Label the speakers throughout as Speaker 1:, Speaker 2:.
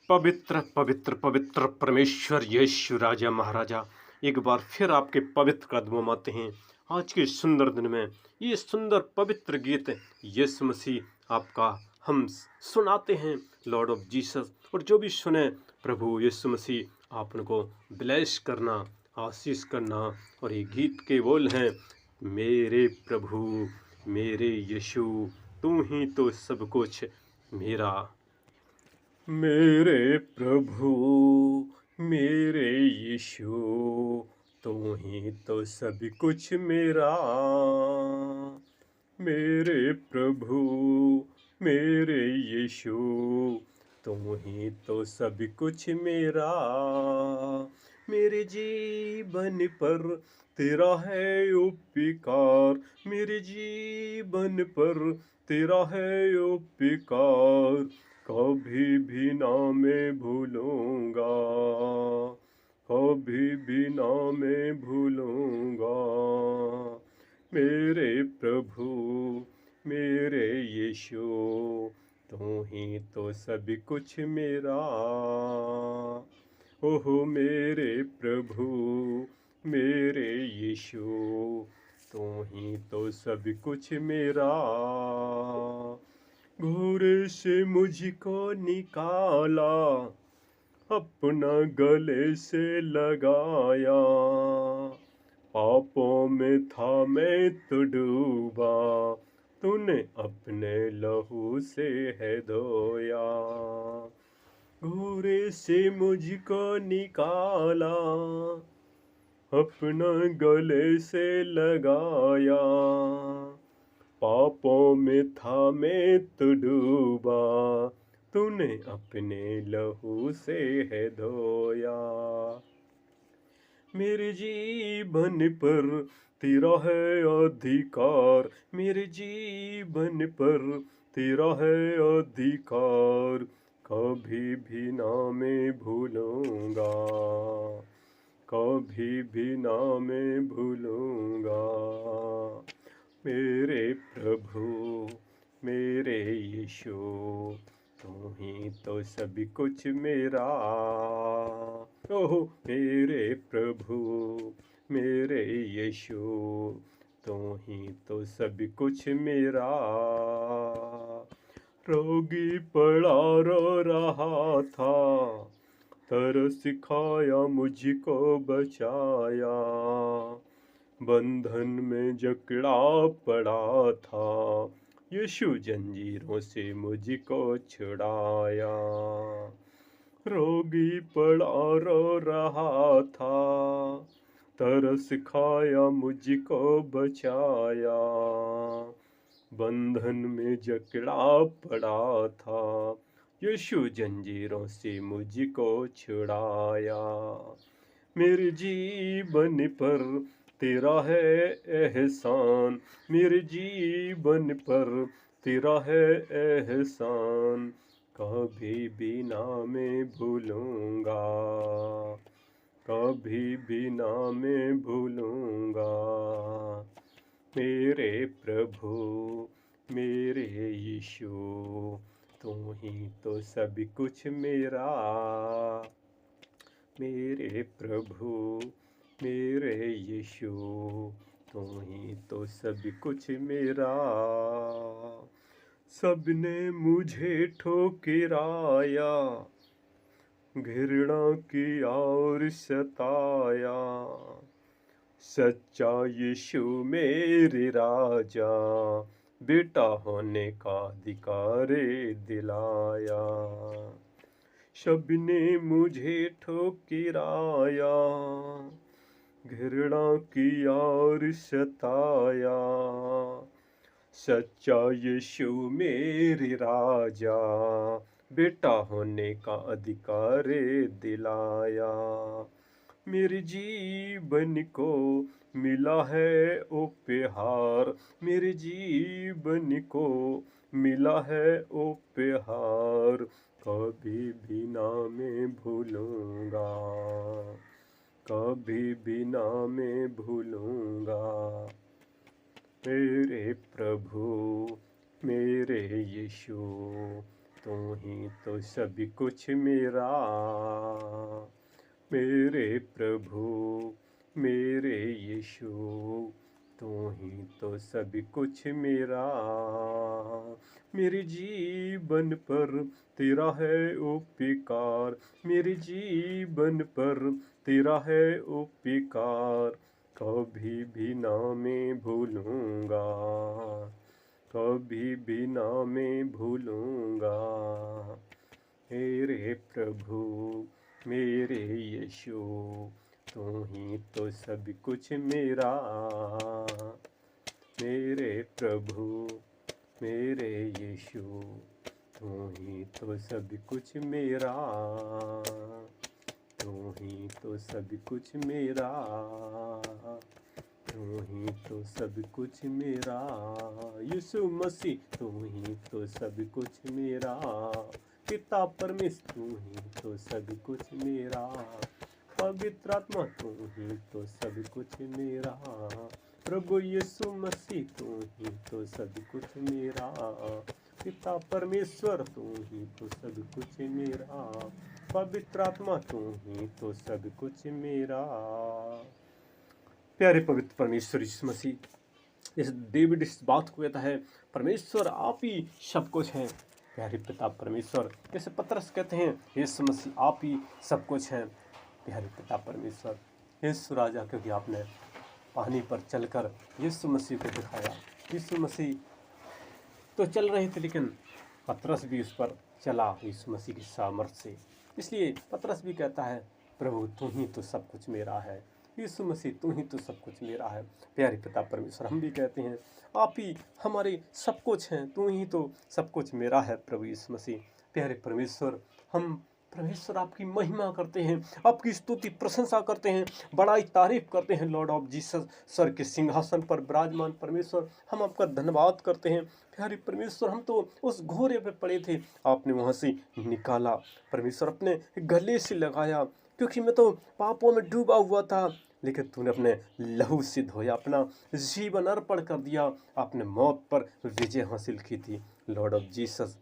Speaker 1: पवित्र पवित्र पवित्र परमेश्वर यीशु राजा महाराजा, एक बार फिर आपके पवित्र कदमों में आते हैं। आज के सुंदर दिन में ये सुंदर पवित्र गीत यीशु मसीह आपका हम सुनाते हैं, लॉर्ड ऑफ जीसस। और जो भी सुने, प्रभु यीशु मसीह आप उनको ब्लेस करना, आशीष करना। और ये गीत के बोल हैं, मेरे प्रभु मेरे यीशु, तू ही तो सब कुछ मेरा। मेरे प्रभु मेरे यीशु, तू ही तो सब कुछ मेरा। मेरे प्रभु मेरे यीशु, तू ही तो सब कुछ मेरा। मेरे जीवन पर तेरा है उपकार, मेरे जीवन पर तेरा है उपकार, कभी भी ना मैं भूलूंगा, कभी भी ना मैं भूलूंगा। मेरे प्रभु मेरे यीशु, तू ही तो सब कुछ मेरा। ओहो मेरे प्रभु मेरे यीशु, तू ही तो सब कुछ मेरा। घोरे से मुझको निकाला, अपना गले से लगाया, पापों में था मैं तो डूबा, तूने अपने लहू से है धोया। घोरे से मुझको निकाला, अपना गले से लगाया, पापों में था मैं तो डूबा, तूने अपने लहू से है धोया। मेरे जीवन पर तेरा है अधिकार, मेरे जीवन पर तेरा है अधिकार, कभी भी ना मैं भूलूंगा, कभी भी ना मैं भूलूंगा। मेरे प्रभु मेरे यीशु, तू ही तो सब कुछ मेरा। ओह मेरे प्रभु मेरे यीशु, तू ही तो सब कुछ मेरा। रोगी पड़ा रो रहा था, तरस खाया मुझको बचाया, बंधन में जकड़ा पड़ा था, यीशु जंजीरों से मुझको छुड़ाया। रोगी पड़ा रो रहा था, तरस खाया मुझको बचाया, बंधन में जकड़ा पड़ा था, यीशु जंजीरों से मुझको छुड़ाया। मेरे जीवन पर तेरा है एहसान, मेरे जीवन पर तेरा है एहसान, कभी भी ना मैं भूलूंगा, कभी भी ना मैं भूलूंगा। मेरे प्रभु मेरे यीशु, तू ही तो सब कुछ मेरा। मेरे प्रभु मेरे यीशु, तू ही तो सब कुछ मेरा। सबने मुझे ठुकराया, घृणा किया और सताया, सच्चा यीशु मेरे राजा, बेटा होने का अधिकार दिलाया। सबने मुझे ठुकराया, घृणा किया और सताया, सच्चा यीशु मेरे राजा, बेटा होने का अधिकार दिलाया। मेरे जीवन को मिला है उपहार, मेरे जीवन को मिला है उपहार, कभी भी ना मैं भूलूंगा, कभी भी ना मैं भूलूंगा। मेरे प्रभु मेरे यीशु, तू ही तो सब कुछ मेरा, मेरे प्रभु मेरे यीशु, तू ही तो सब कुछ मेरा। मेरे जीवन पर तेरा है उपकार, मेरे जीवन पर तेरा है उपकार, कभी भी ना मैं भूलूंगा, कभी भी ना मैं भूलूंगा। मेरे प्रभु मेरे यीशु, तू ही तो सब कुछ मेरा। मेरे प्रभु मेरे यीशु, तू ही तो सब कुछ मेरा, तू ही तो सब कुछ मेरा, तू ही तो सब कुछ मेरा। यीशु मसीह तू ही तो सब कुछ मेरा, पिता परमेश्वर तू ही तो सब कुछ मेरा, पवित्र आत्मा तू ही तो सब कुछ मेरा, प्रभु यीशु मसीह तू ही तो सब कुछ मेरा, पिता परमेश्वर तू ही तो सब कुछ मेरा, पवित्र आत्मा तू ही तो सब कुछ मेरा। प्यारे पवित्र परमेश्वर यीशु मसीह, इस डेविड इस बात को कहता है, परमेश्वर आप ही सब कुछ हैं। प्यारे पिता परमेश्वर, जैसे पतरस कहते हैं, यीशु मसीह आप ही सब कुछ हैं। प्यारे पिता परमेश्वर, यीशु राजा, क्योंकि आपने पानी पर चलकर यीशु मसीह को दिखाया। यीशु मसीह तो चल रहे थे, लेकिन पतरस भी उस पर चला यीशु मसीह की सामर्थ्य से। इसलिए पतरस भी कहता है, प्रभु तू ही तो सब कुछ मेरा है, यीशु मसीह तू ही तो सब कुछ मेरा है। प्यारे पिता परमेश्वर, हम भी कहते हैं आप ही हमारे सब कुछ हैं, तू ही तो सब कुछ मेरा है प्रभु यीशु मसीह। प्यारे परमेश्वर, हम परमेश्वर आपकी महिमा करते हैं, आपकी स्तुति प्रशंसा करते हैं, बड़ाई तारीफ करते हैं। लॉर्ड ऑफ जीसस सर के सिंहासन पर विराजमान परमेश्वर, हम आपका धन्यवाद करते हैं। प्यारे परमेश्वर, हम तो उस घोरे पे पड़े थे, आपने वहाँ से निकाला परमेश्वर, अपने गले से लगाया, क्योंकि मैं तो पापों में डूबा हुआ था, लेकिन तूने अपने लहू से धोया, अपना जीवन अर्पण कर दिया, आपने मौत पर विजय हासिल की थी। लॉर्ड ऑफ जीसस,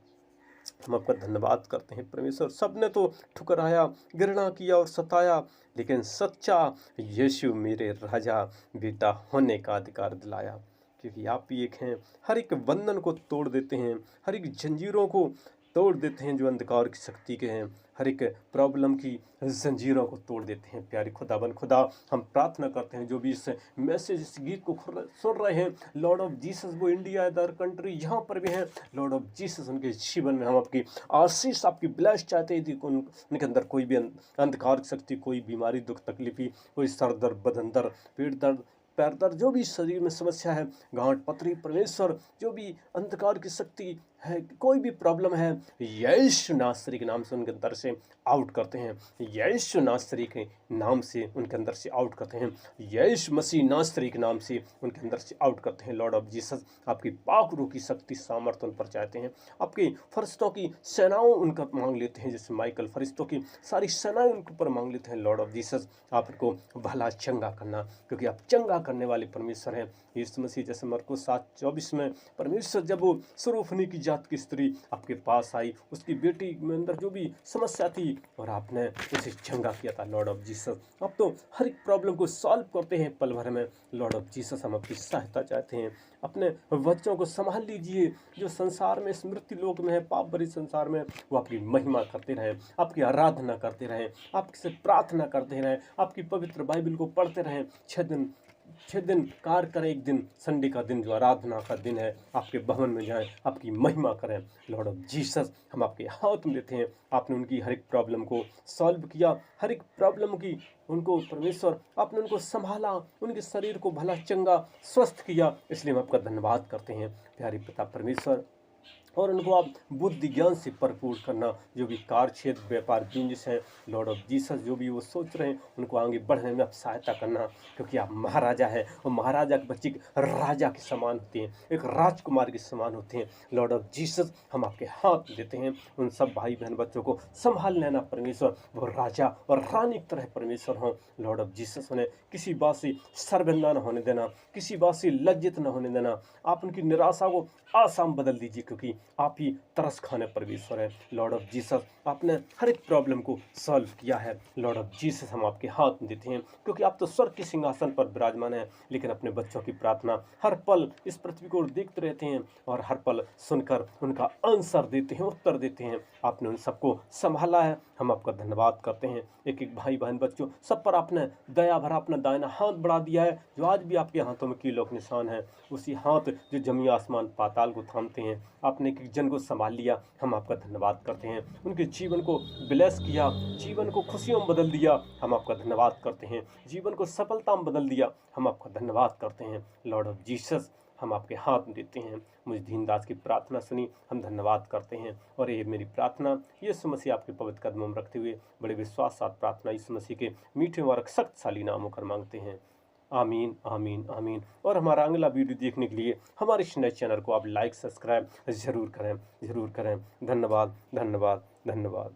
Speaker 1: हम आपका धन्यवाद करते हैं परमेश्वर। सबने तो ठुकराया, घृणा किया और सताया, लेकिन सच्चा यीशु मेरे राजा बेटा होने का अधिकार दिलाया, क्योंकि आप ही एक हैं, हर एक बंधन को तोड़ देते हैं, हर एक जंजीरों को तोड़ देते हैं जो अंधकार की शक्ति के हैं, हर एक प्रॉब्लम की जंजीरों को तोड़ देते हैं। प्यारे खुदाबंद खुदा, हम प्रार्थना करते हैं जो भी इस मैसेज इस गीत को सुन रहे हैं, लॉर्ड ऑफ जीसस, वो इंडिया अदर कंट्री यहाँ पर भी हैं, लॉर्ड ऑफ जीसस उनके जीवन में हम आपकी आशीष, आपकी ब्लेस चाहते हैं। उनके अंदर कोई भी अंधकार की शक्ति, कोई बीमारी, दुख तकलीफी, कोई सर दर्द, बदन दर्द, पेट दर्द, पैर दर्द, जो भी शरीर में समस्या है, गांठ पतरी, परमेश्वर जो भी अंधकार की शक्ति है, कोई भी प्रॉब्लम है, यीशु नासरी के नाम से उनके अंदर से आउट करते हैं, यीशु नासरी के नाम से उनके अंदर से आउट करते हैं, यीशु मसीह नासरी के नाम से उनके अंदर से आउट करते हैं। लॉर्ड ऑफ जीसस, आपकी पाक रूह की शक्ति सामर्थ्य उन पर चाहते हैं, आपके फरिश्तों की सेनाओं उनका मांग लेते हैं, जैसे माइकल फरिश्तों की सारी सेनाएं उनके ऊपर मांग लेते हैं। लॉर्ड ऑफ जीसस, आप उनको भला चंगा करना, क्योंकि आप चंगा करने वाले परमेश्वर हैं। यीशु मसीह, जैसे मरकुस 7:24 में परमेश्वर जब वो सुरूफनी की जात की स्त्री आपके पास आई, उसकी बेटी में अंदर जो भी समस्या थी, और आपने उसे चंगा किया था। लॉर्ड ऑफ जीसस, आप तो हर एक प्रॉब्लम को सॉल्व करते हैं पल भर में। लॉर्ड ऑफ जीसस, हम आपकी सहायता चाहते हैं, अपने बच्चों को संभाल लीजिए, जो संसार में, इस मृत्यु लोक में है, पाप भरे संसार में, वो आपकी महिमा करते रहें, आपकी आराधना करते रहें, आपसे प्रार्थना करते रहें, आपकी पवित्र बाइबल को पढ़ते रहें। 6 दिन कार्य करें, एक दिन संडे का दिन जो आराधना का दिन है, आपके भवन में जाएं, आपकी महिमा करें। लॉर्ड ऑफ जीसस, हम आपके हाथ में देते हैं, आपने उनकी हर एक प्रॉब्लम को सॉल्व किया, हर एक प्रॉब्लम की उनको परमेश्वर आपने उनको संभाला, उनके शरीर को भला चंगा स्वस्थ किया, इसलिए हम आपका धन्यवाद करते हैं प्यारे पिता परमेश्वर। और उनको आप बुद्धि ज्ञान से भरपूर करना, जो भी कार्य क्षेत्र, व्यापार, बिजनेस है, लॉर्ड ऑफ जीसस, जो भी वो सोच रहे हैं, उनको आगे बढ़ने में आप सहायता करना, क्योंकि आप महाराजा हैं, और महाराजा के बच्चे राजा के समान होते हैं, एक राजकुमार के समान होते हैं। लॉर्ड ऑफ जीसस, हम आपके हाथ देते हैं, उन सब भाई बहन बच्चों को संभाल लेना परमेश्वर, वो राजा और रानी की तरह परमेश्वर हों। लॉर्ड ऑफ जीसस, उन्हें किसी बात से शर्मिंदा न होने देना, किसी बात से लज्जित न होने देना, आप उनकी निराशा को आसाम बदल दीजिए, क्योंकि आप ही तरस खाने परमेश्वर हैं। लॉर्ड ऑफ जीसस, आपने हर एक प्रॉब्लम को सॉल्व किया है। लॉर्ड ऑफ जीसस, हम आपके हाथ में देते हैं, क्योंकि आप तो स्वर्ग के सिंहासन पर विराजमान हैं, लेकिन अपने बच्चों की प्रार्थना हर पल इस पृथ्वी को देखते रहते हैं और हर पल सुनकर उनका आंसर देते हैं, उत्तर देते हैं। आपने उन सबको संभाला है, हम आपका धन्यवाद करते हैं। एक एक भाई बहन बच्चों सब पर आपने दया भरा अपना दाहिना हाथ बढ़ा दिया है, जो आज भी आपके हाथों में कीलों के निशान है। उसी हाथ जो जमी आसमान पाताल को थामते हैं, आपने एक एक जन को संभाल लिया, हम आपका धन्यवाद करते हैं। उनके जीवन को ब्लेस किया, जीवन को खुशियों में बदल दिया, हम आपका धन्यवाद करते हैं। जीवन को सफलता में बदल दिया, हम आपका धन्यवाद करते हैं। लॉर्ड ऑफ जीसस, हम आपके हाथ में देते हैं। मुझ दीनदास की प्रार्थना सुनी, हम धन्यवाद करते हैं। और ये मेरी प्रार्थना यीशु मसीह आपके पवित्र कदमों में रखते हुए बड़े विश्वास साथ प्रार्थना यीशु मसीह के मीठे और शक्तिशाली नामों कर मांगते हैं। आमीन, आमीन, आमीन। और हमारा अगला वीडियो देखने के लिए हमारे इस नए चैनल को आप लाइक सब्सक्राइब जरूर करें, जरूर करें। धन्यवाद, धन्यवाद, धन्यवाद।